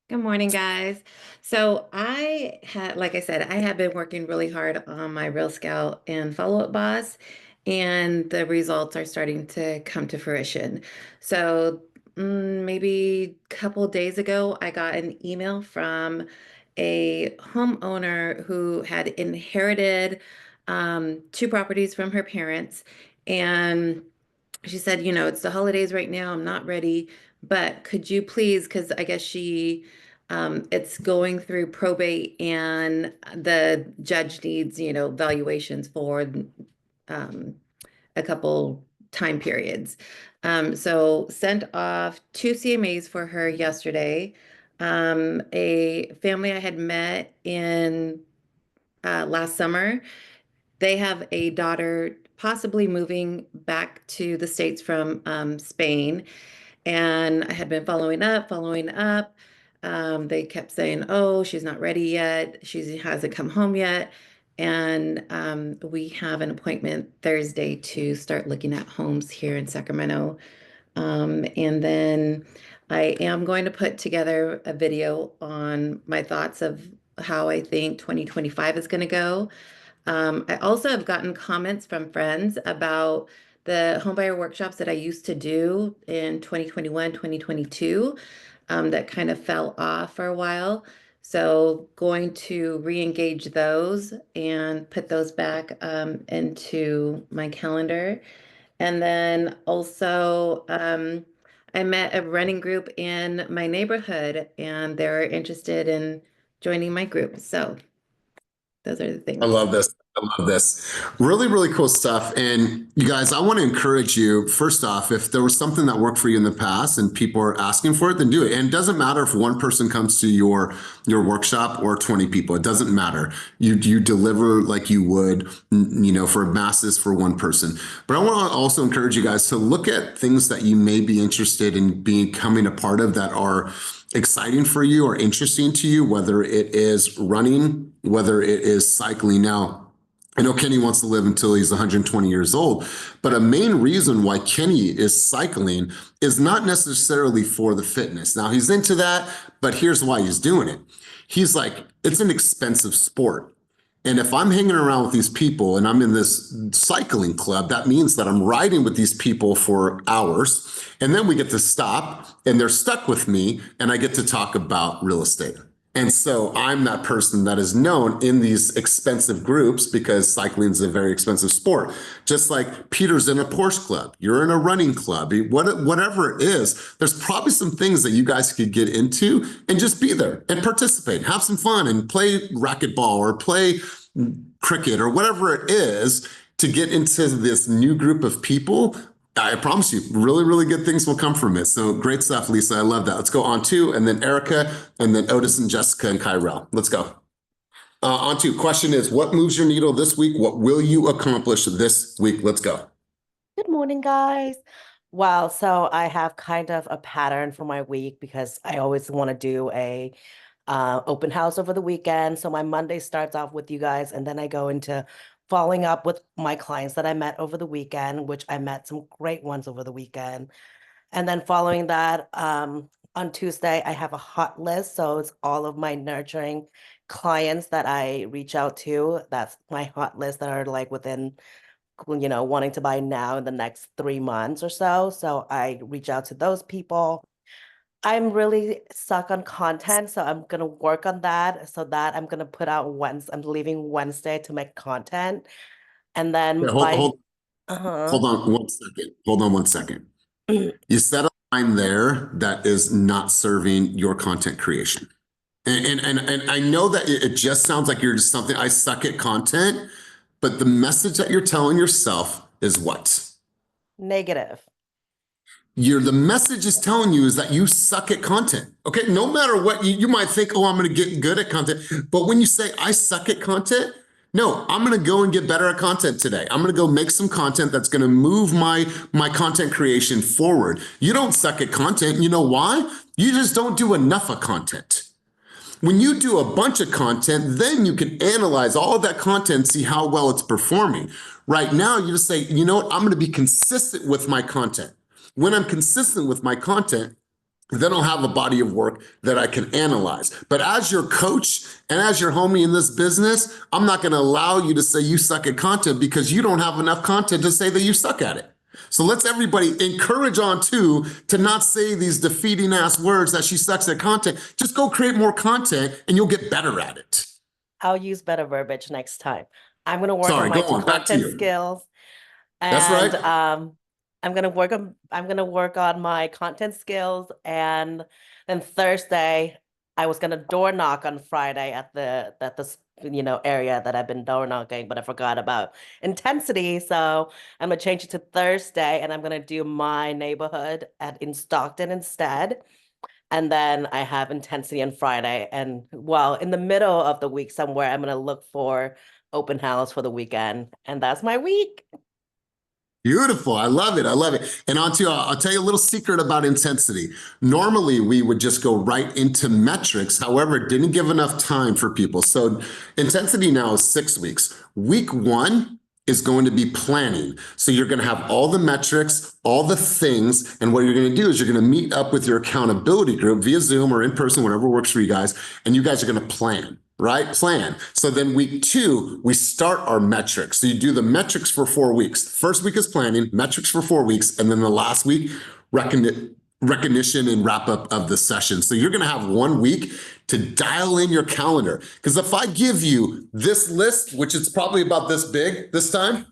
Good morning, guys. So like I said, I have been working really hard on my Real Scout and Follow Up Boss, and the results are starting to come to fruition. So maybe a couple days ago, I got an email from a homeowner who had inherited 2 properties from her parents, and she said, it's the holidays right now. I'm not ready, but could you please, because I guess it's going through probate and the judge needs, valuations for a couple time periods. So sent off 2 CMAs for her yesterday. A family I had met in last summer. They have a daughter possibly moving back to the States from Spain. And I had been following up. They kept saying, oh, she's not ready yet. She hasn't come home yet. And we have an appointment Thursday to start looking at homes here in Sacramento. And then I am going to put together a video on my thoughts of how I think 2025 is going to go. I also have gotten comments from friends about the homebuyer workshops that I used to do in 2021, 2022, that kind of fell off for a while. So going to re-engage those and put those back into my calendar. And then also, I met a running group in my neighborhood and they're interested in joining my group. So those are the things. I love this. I love this. Really, really cool stuff. And you guys, I want to encourage you, first off, if there was something that worked for you in the past and people are asking for it, then do it. And it doesn't matter if one person comes to your workshop or 20 people. It doesn't matter. You deliver like you would, for masses for one person. But I want to also encourage you guys to look at things that you may be interested in becoming a part of that are exciting for you or interesting to you, whether it is running, whether it is cycling. Now, I know Kenny wants to live until he's 120 years old, but a main reason why Kenny is cycling is not necessarily for the fitness. Now, he's into that, but here's why he's doing it. He's like, it's an expensive sport. And if I'm hanging around with these people and I'm in this cycling club, that means that I'm riding with these people for hours. And then we get to stop and they're stuck with me and I get to talk about real estate. And so I'm that person that is known in these expensive groups because cycling is a very expensive sport. Just like Peter's in a Porsche club, you're in a running club, whatever it is, there's probably some things that you guys could get into and just be there and participate, have some fun and play racquetball or play cricket or whatever it is to get into this new group of people. I promise you, really, really good things will come from it. So great stuff, Lisa. I love that. Let's go on to, and then Erica, and then Otis and Jessica and Kyrell. Let's go. On to, question is, what moves your needle this week? What will you accomplish this week? Let's go. Good morning, guys. Wow, so I have kind of a pattern for my week because I always want to do a open house over the weekend. So my Monday starts off with you guys, and then I go into following up with my clients that I met over the weekend, which I met some great ones over the weekend. And then following that, on Tuesday, I have a hot list. So it's all of my nurturing clients that I reach out to. That's my hot list that are like within, wanting to buy now in the next 3 months or so. So I reach out to those people. I'm really stuck on content, so I'm gonna work on that so that I'm gonna put out I'm leaving Wednesday to make content. And then Yeah, hold uh-huh. on 1 second. Hold on 1 second. You set a line there that is not serving your content creation. And I know that it just sounds like you're just something, I suck at content, but the message that you're telling yourself is what? Negative. The message is telling you is that you suck at content. Okay, no matter what, you might think, oh, I'm going to get good at content. But when you say I suck at content, no, I'm going to go and get better at content today. I'm going to go make some content that's going to move my content creation forward. You don't suck at content. You know why? You just don't do enough of content. When you do a bunch of content, then you can analyze all of that content, see how well it's performing. Right now, you just say, you know what, I'm going to be consistent with my content. When I'm consistent with my content, then I'll have a body of work that I can analyze. But as your coach and as your homie in this business, I'm not going to allow you to say you suck at content because you don't have enough content to say that you suck at it. So let's everybody encourage on to not say these defeating ass words that she sucks at content. Just go create more content and you'll get better at it. I'll use better verbiage next time. I'm gonna work on my content skills. That's right. And I'm gonna work on my content skills, and then Thursday I was gonna door knock on Friday at the area that I've been door knocking, but I forgot about intensity, so I'm gonna change it to Thursday, and I'm gonna do my neighborhood in Stockton instead. And then I have intensity on Friday, and well, in the middle of the week somewhere, I'm gonna look for open house for the weekend, and that's my week. Beautiful. I love it. I love it. And I'll tell you a little secret about intensity. Normally, we would just go right into metrics. However, it didn't give enough time for people. So intensity now is 6 weeks. Week 1 is going to be planning. So you're going to have all the metrics, all the things, and what you're going to do is you're going to meet up with your accountability group via Zoom or in person, whatever works for you guys, and you guys are going to plan. Right? Plan. So then week 2, we start our metrics. So you do the metrics for 4 weeks. First week is planning, metrics for 4 weeks, and then the last week, recognition and wrap up of the session. So you're going to have 1 week to dial in your calendar. Because if I give you this list, which is probably about this big this time,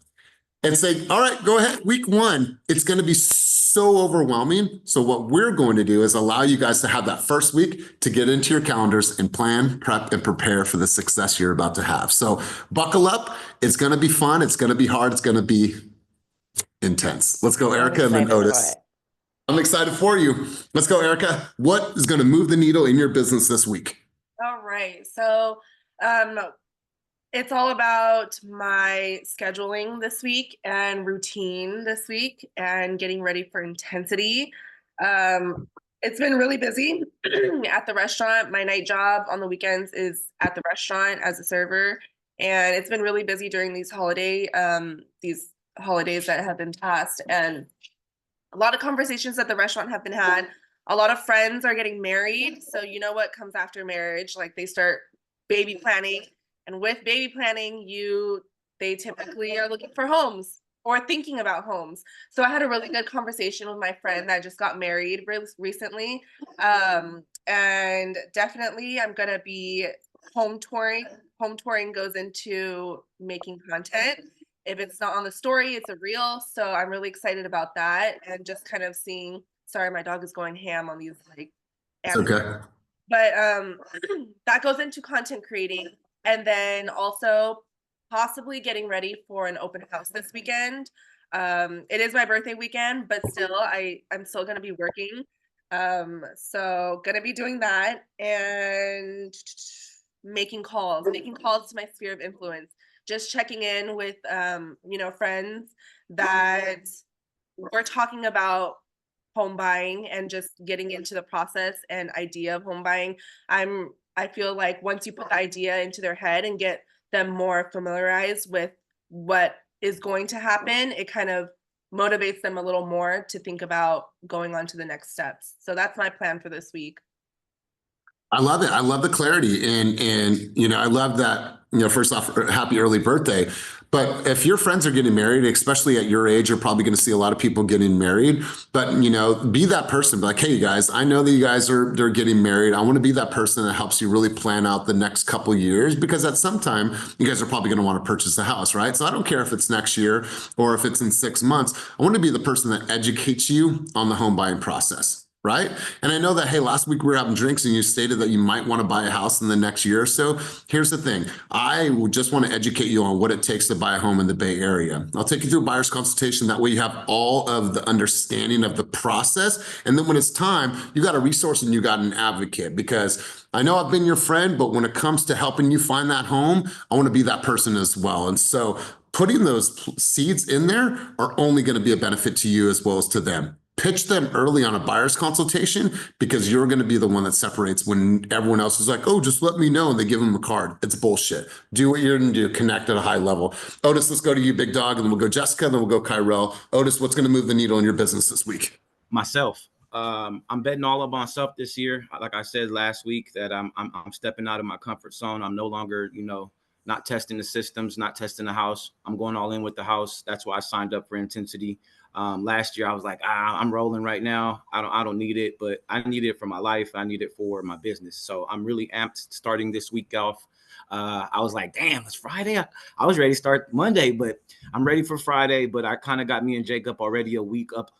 and say, all right, go ahead, week 1, it's going to be so overwhelming. So what we're going to do is allow you guys to have that first week to get into your calendars and plan, prep, and prepare for the success you're about to have. So buckle up. It's going to be fun. It's going to be hard. It's going to be intense. Let's go, Erica, and then Otis. I'm excited for you. Let's go, Erica. What is going to move the needle in your business this week? All right. So it's all about my scheduling this week and routine this week and getting ready for intensity. It's been really busy at the restaurant. My night job on the weekends is at the restaurant as a server. And it's been really busy during these holidays that have been passed. And a lot of conversations at the restaurant have been had. A lot of friends are getting married. So you know what comes after marriage? Like they start baby planning. And with baby planning, they typically are looking for homes or thinking about homes. So I had a really good conversation with my friend that just got married recently. And definitely I'm going to be home touring. Home touring goes into making content. If it's not on the story, it's a reel. So I'm really excited about that. And just kind of seeing, sorry, my dog is going ham on these like animals. It's okay. But that goes into content creating. And then also possibly getting ready for an open house this weekend. It is my birthday weekend, but still, I'm still going to be working. So going to be doing that and making calls to my sphere of influence. Just checking in with, friends that we're talking about home buying and just getting into the process and idea of home buying. I feel like once you put the idea into their head and get them more familiarized with what is going to happen, it kind of motivates them a little more to think about going on to the next steps. So that's my plan for this week. I love it. I love the clarity. And I love that, first off, happy early birthday. But if your friends are getting married, especially at your age, you're probably going to see a lot of people getting married. But, be that person. Be like, hey, you guys, I know that you guys they're getting married. I want to be that person that helps you really plan out the next couple of years, because at some time you guys are probably going to want to purchase a house, right? So I don't care if it's next year or if it's in 6 months. I want to be the person that educates you on the home buying process. Right. And I know that, hey, last week we were having drinks and you stated that you might want to buy a house in the next year or so. Here's the thing. I would just want to educate you on what it takes to buy a home in the Bay Area. I'll take you through a buyer's consultation. That way you have all of the understanding of the process. And then when it's time, you got a resource and you got an advocate, because I know I've been your friend, but when it comes to helping you find that home, I want to be that person as well. And so putting those seeds in there are only going to be a benefit to you as well as to them. Pitch them early on a buyer's consultation, because you're going to be the one that separates when everyone else is like, oh, just let me know. And they give them a card. It's bullshit. Do what you're going to do. Connect at a high level. Otis, let's go to you, big dog. And then we'll go Jessica, and then we'll go Kyrell. Otis, what's going to move the needle in your business this week? Myself. I'm betting all of myself this year. Like I said last week, that I'm stepping out of my comfort zone. I'm no longer, not testing the systems, not testing the house. I'm going all in with the house. That's why I signed up for Intensity. Last year I was like, I'm rolling right now. I don't need it, but I need it for my life. I need it for my business. So I'm really amped starting this week off. I was like, damn, it's Friday. I was ready to start Monday, but I'm ready for Friday. But I kind of got me and Jacob already a week up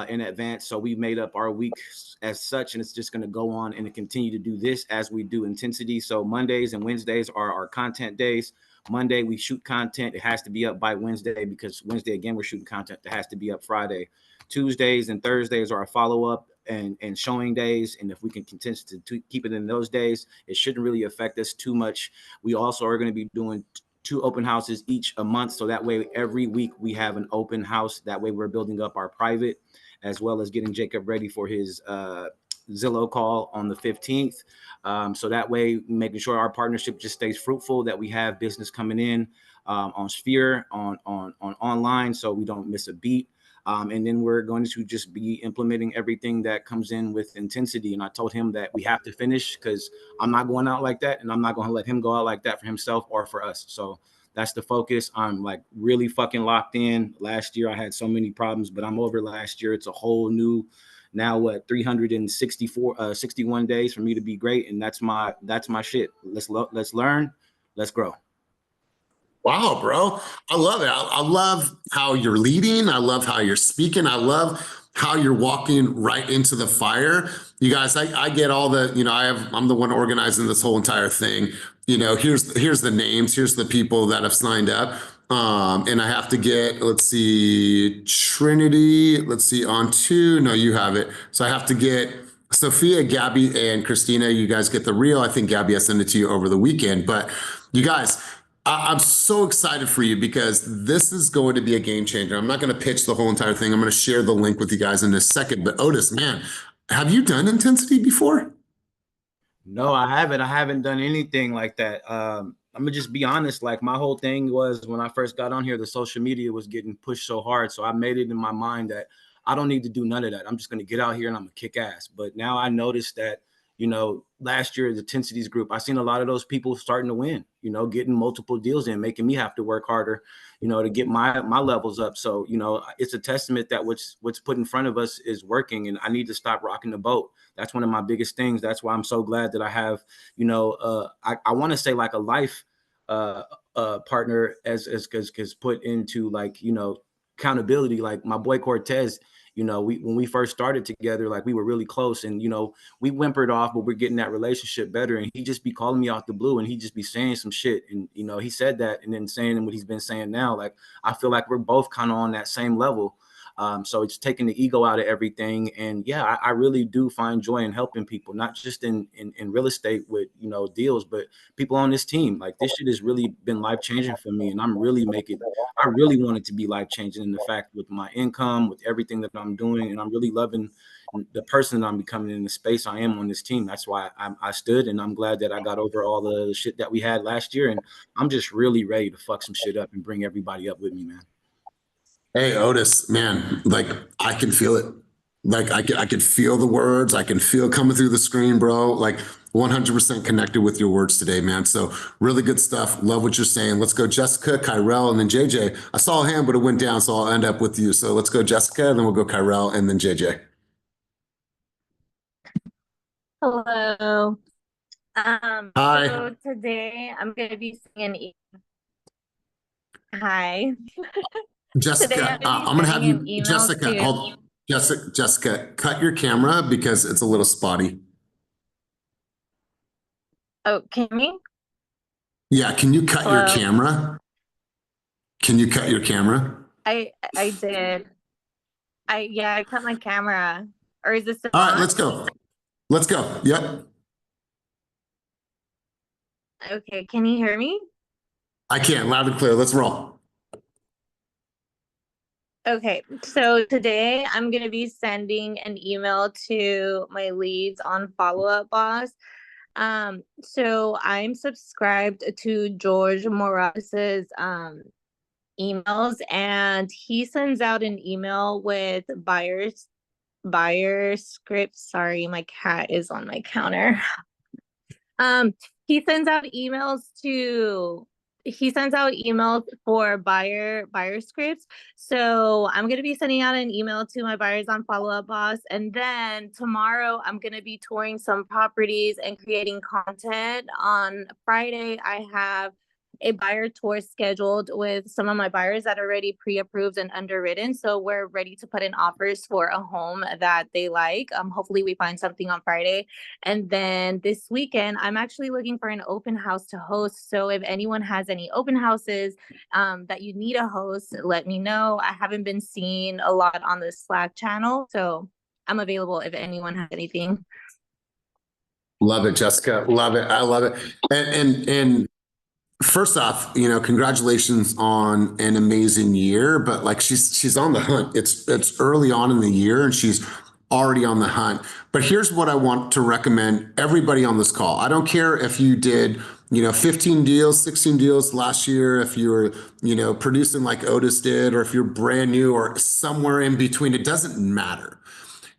in advance. So we made up our week as such, and it's just going to go on and continue to do this as we do Intensity. So Mondays and Wednesdays are our content days. Monday, we shoot content. It has to be up by Wednesday, because Wednesday, again, we're shooting content that has to be up Friday. Tuesdays and Thursdays are our follow-up and showing days. And if we can continue to keep it in those days, it shouldn't really affect us too much. We also are going to be doing 2 open houses each a month. So that way, every week we have an open house. That way we're building up our private, as well as getting Jacob ready for his Zillow call on the 15th. So that way, making sure our partnership just stays fruitful, that we have business coming in on Sphere, on online, so we don't miss a beat. And then we're going to just be implementing everything that comes in with intensity. And I told him that we have to finish, because I'm not going out like that, and I'm not going to let him go out like that for himself or for us. So that's the focus. I'm like really fucking locked in. Last year I had so many problems, but I'm over last year. It's a whole new, now what, 61 days for me to be great. And that's my shit. Let's learn, let's grow. Wow, bro. I love it. I love how you're leading. I love how you're speaking. I love how you're walking right into the fire. You guys, I get all the, I'm the one organizing this whole entire thing. Here's the names, here's the people that have signed up. And I have to get, let's see, Trinity, let's see, on 2. No, you have it. So I have to get Sophia, Gabby, and Christina. You guys get the reel. I think Gabby, I sent it to you over the weekend. But you guys, I'm so excited for you, because this is going to be a game changer. I'm not going to pitch the whole entire thing. I'm going to share the link with you guys in a second. But Otis, man, have you done intensity before? No, I haven't. I haven't done anything like that. I'm gonna just be honest. Like, my whole thing was, when I first got on here, the social media was getting pushed so hard. So I made it in my mind that I don't need to do none of that. I'm just gonna get out here and I'm gonna kick ass. But now I noticed that, last year, the Intensities group, I seen a lot of those people starting to win, getting multiple deals in, making me have to work harder, to get my levels up. So, it's a testament that what's put in front of us is working, and I need to stop rocking the boat. That's one of my biggest things. That's why I'm so glad that I have, I want to say like a life partner as put into, like, accountability. Like my boy Cortez, when we first started together, like, we were really close, and we whimpered off, but we're getting that relationship better. And he just be calling me out the blue, and he just be saying some shit, and he said that, and then saying what he's been saying now. Like, I feel like we're both kind of on that same level. So it's taking the ego out of everything. And yeah, I really do find joy in helping people, not just in real estate with, deals, but people on this team. Like, this shit has really been life-changing for me. And I really want it to be life-changing in the fact with my income, with everything that I'm doing. And I'm really loving the person that I'm becoming in the space I am on this team. That's why I stood, and I'm glad that I got over all the shit that we had last year. And I'm just really ready to fuck some shit up and bring everybody up with me, man. Hey, Otis, man, like, I can feel it. Like, I could feel the words. I can feel coming through the screen, bro. Like, 100% connected with your words today, man. So really good stuff. Love what you're saying. Let's go Jessica, Kyrell, and then JJ. I saw a hand, but it went down, so I'll end up with you. So let's go Jessica, and then we'll go Kyrell, and then JJ. Hello. Hi. So today I'm going to be singing Hi. Jessica, I'm going to have you, Jessica, hold, Jessica, cut your camera because it's a little spotty. Oh, can you? Yeah, can you cut your camera? Can you cut your camera? I did. I cut my camera. Or is this all right, let's go. Let's go. Yep. Okay, can you hear me? I can, loud and clear. Let's roll. Okay, so today I'm going to be sending an email to my leads on Follow Up Boss. So I'm subscribed to George Morales' emails, and he sends out an email with buyer scripts. Sorry, my cat is on my counter. He sends out emails for buyer scripts. So I'm going to be sending out an email to my buyers on Follow Up Boss. And then tomorrow I'm going to be touring some properties and creating content. On Friday, I have a buyer tour scheduled with some of my buyers that are already pre-approved and underwritten. So we're ready to put in offers for a home that they like. Hopefully we find something on Friday. And then this weekend, I'm actually looking for an open house to host. So if anyone has any open houses that you need a host, let me know. I haven't been seeing a lot on the Slack channel, so I'm available if anyone has anything. Love it, Jessica. Love it. I love it. And First off, congratulations on an amazing year, but like she's on the hunt. It's early on in the year and she's already on the hunt. But here's what I want to recommend everybody on this call. I don't care if you did, 15 deals, 16 deals last year, if you were, producing like Otis did, or if you're brand new or somewhere in between, it doesn't matter.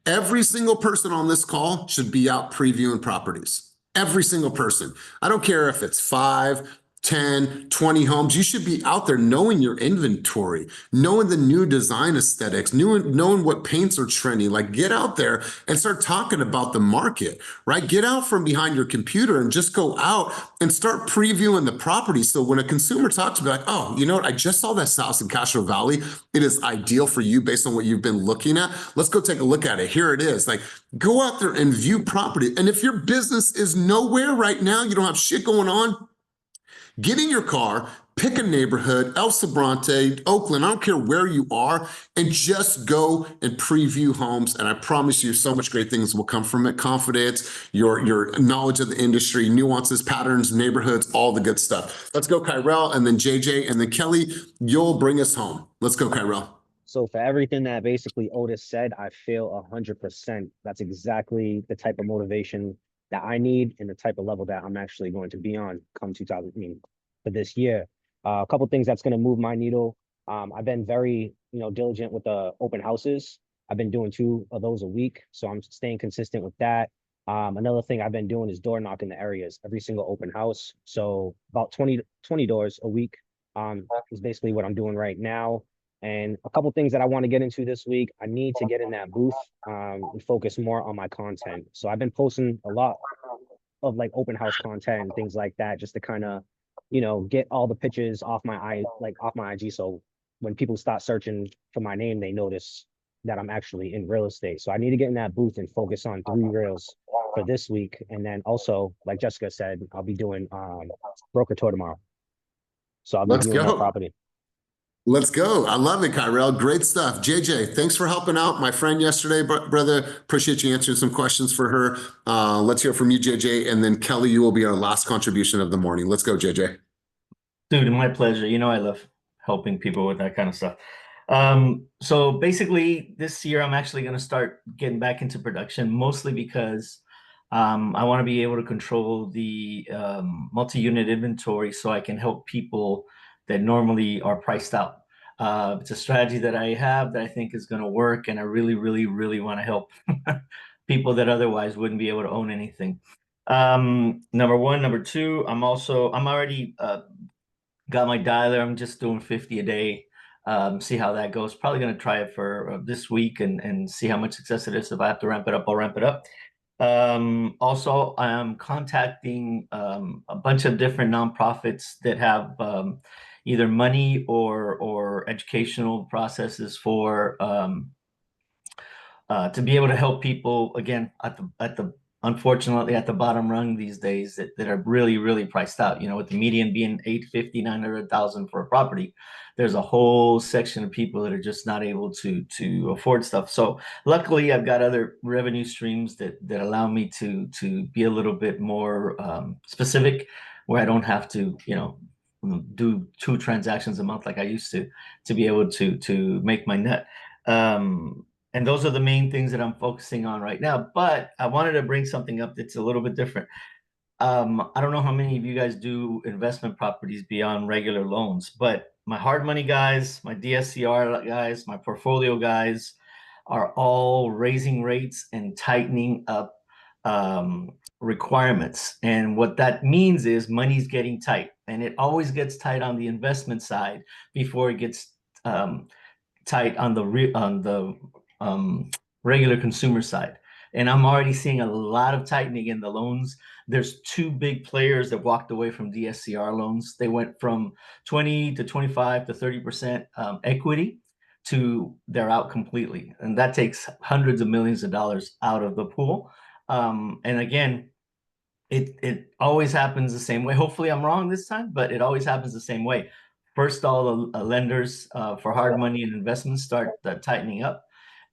Every single person on this call should be out previewing properties. Every single person. I don't care if it's 5, 10, 20 homes. You should be out there knowing your inventory, knowing the new design aesthetics, knowing what paints are trendy. Like, get out there and start talking about the market, right? Get out from behind your computer and just go out and start previewing the property. So when a consumer talks about, like, oh, you know what? I just saw this house in Castro Valley. It is ideal for you based on what you've been looking at. Let's go take a look at it. Here it is. Like, go out there and view property. And if your business is nowhere right now, you don't have shit going on, get in your car, pick a neighborhood, El Sobrante, Oakland, I don't care where you are, and just go and preview homes. And I promise you so much great things will come from it. Confidence, your knowledge of the industry, nuances, patterns, neighborhoods, all the good stuff. Let's go, Kyrell, and then JJ, and then Kelly, you'll bring us home. Let's go, Kyrell. So for everything that basically Otis said, I feel 100%. That's exactly the type of motivation that I need and the type of level that I'm actually going to be on come 2000, for this year. A couple things that's going to move my needle. I've been very, diligent with the open houses. I've been doing 2 of those a week, so I'm staying consistent with that. Another thing I've been doing is door knocking the areas, every single open house. So about 20 doors a week is basically what I'm doing right now. And a couple things that I want to get into this week, I need to get in that booth and focus more on my content. So I've been posting a lot of like open house content and things like that, just to kind of, get all the pictures off my IG. So when people start searching for my name, they notice that I'm actually in real estate. So I need to get in that booth and focus on 3 reels for this week. And then also, like Jessica said, I'll be doing broker tour tomorrow. So I'll be viewing more property. Let's go. I love it, Kyrell. Great stuff. JJ, thanks for helping out my friend yesterday, brother. Appreciate you answering some questions for her. Let's hear from you, JJ. And then Kelly, you will be our last contribution of the morning. Let's go, JJ. Dude, my pleasure. I love helping people with that kind of stuff. So basically this year, I'm actually going to start getting back into production, mostly because I want to be able to control the multi-unit inventory so I can help people that normally are priced out. It's a strategy that I have that I think is going to work, and I really, really, really want to help people that otherwise wouldn't be able to own anything. Number one. Number two, I'm already got my dialer. I'm just doing 50 a day. See how that goes. Probably going to try it for this week and see how much success it is. If I have to ramp it up, I'll ramp it up. Also, I'm contacting a bunch of different nonprofits that have either money or educational processes for to be able to help people again unfortunately at the bottom rung these days that are really, really priced out. With the median being 850, 900,000 for a property, there's a whole section of people that are just not able to afford stuff. So luckily, I've got other revenue streams that allow me to be a little bit more specific, where I don't have to do 2 transactions a month like I used to be able to make my net. And those are the main things that I'm focusing on right now. But I wanted to bring something up that's a little bit different. I don't know how many of you guys do investment properties beyond regular loans, but my hard money guys, my DSCR guys, my portfolio guys are all raising rates and tightening up requirements. And what that means is money's getting tight, and it always gets tight on the investment side before it gets tight on the regular consumer side. And I'm already seeing a lot of tightening in the loans. There's 2 big players that walked away from DSCR loans. They went from 20 to 25 to 30% equity to they're out completely. And that takes hundreds of millions of dollars out of the pool. And again, it always happens the same way. Hopefully I'm wrong this time, but it always happens the same way. First, all the lenders for hard money and investments start tightening up,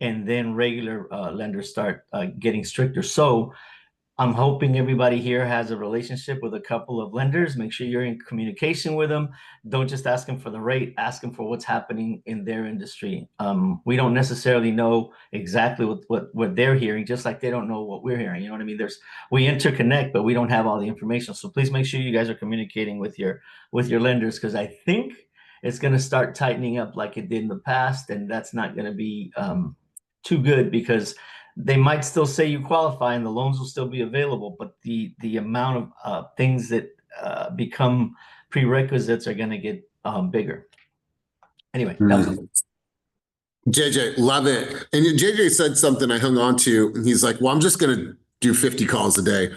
and then regular lenders start getting stricter. So I'm hoping everybody here has a relationship with a couple of lenders. Make sure you're in communication with them. Don't just ask them for the rate, ask them for what's happening in their industry. We don't necessarily know exactly what they're hearing, just like they don't know what we're hearing. You know what I mean? We interconnect, but we don't have all the information. So please make sure you guys are communicating with your lenders, because I think it's going to start tightening up like it did in the past, and that's not going to be too good, because they might still say you qualify and the loans will still be available, but the amount of things that become prerequisites are going to get bigger. Anyway, that was it. JJ, love it. And JJ said something I hung on to. And he's like, well, I'm just going to do 50 calls a day.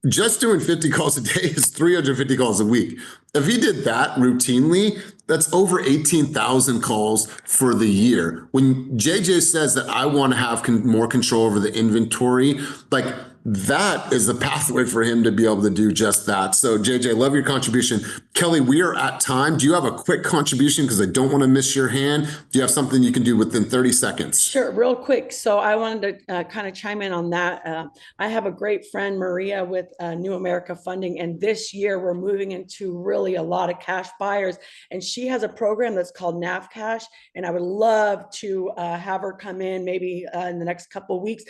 Just doing 50 calls a day is 350 calls a week. If he did that routinely, that's over 18,000 calls for the year. When JJ says that I want to have more control over the inventory, like that is the pathway for him to be able to do just that. So JJ, love your contribution. Kelly, we are at time. Do you have a quick contribution? Because I don't want to miss your hand. Do you have something you can do within 30 seconds? Sure, real quick. So I wanted to kind of chime in on that. I have a great friend, Maria, with New America Funding, and this year we're moving into really a lot of cash buyers, and she has a program that's called NAV Cash, and I would love to have her come in maybe in the next couple of weeks.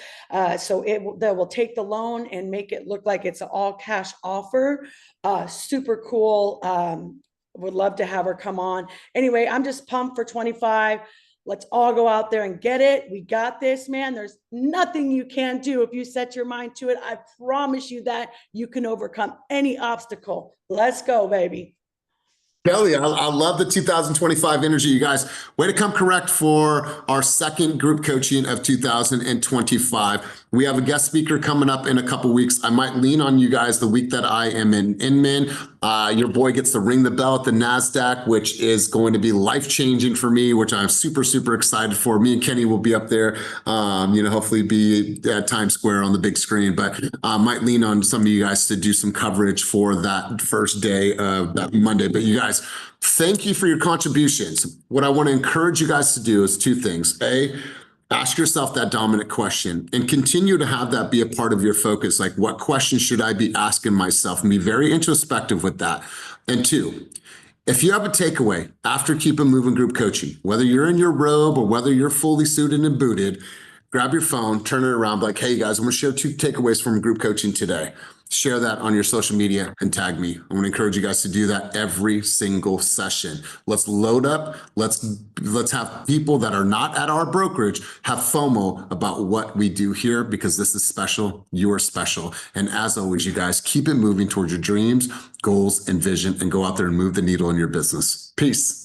So that will take the loan and make it look like it's an all cash offer. Super cool. Would love to have her come on. Anyway, I'm just pumped for 25. Let's all go out there and get it. We got this, man. There's nothing you can't do if you set your mind to it. I promise you that you can overcome any obstacle. Let's go, baby. Kelly, I love the 2025 energy, you guys. Way to come correct for our second group coaching of 2025. We have a guest speaker coming up in a couple weeks. I might lean on you guys the week that I am in Inman. Your boy gets to ring the bell at the NASDAQ, which is going to be life-changing for me, which I'm super, super excited for. Me and Kenny will be up there, hopefully be at Times Square on the big screen, but I might lean on some of you guys to do some coverage for that first day of that Monday. But you guys, thank you for your contributions. What I want to encourage you guys to do is two things. A, ask yourself that dominant question and continue to have that be a part of your focus. Like, what questions should I be asking myself? And be very introspective with that. And two, if you have a takeaway after Keep It Moving group coaching, whether you're in your robe or whether you're fully suited and booted, grab your phone, turn it around, like, hey guys, I'm going to share 2 takeaways from group coaching today. Share that on your social media and tag me. I want to encourage you guys to do that every single session. Let's load up. Let's have people that are not at our brokerage have FOMO about what we do here, because this is special. You are special. And as always, you guys, keep it moving towards your dreams, goals, and vision, and go out there and move the needle in your business. Peace.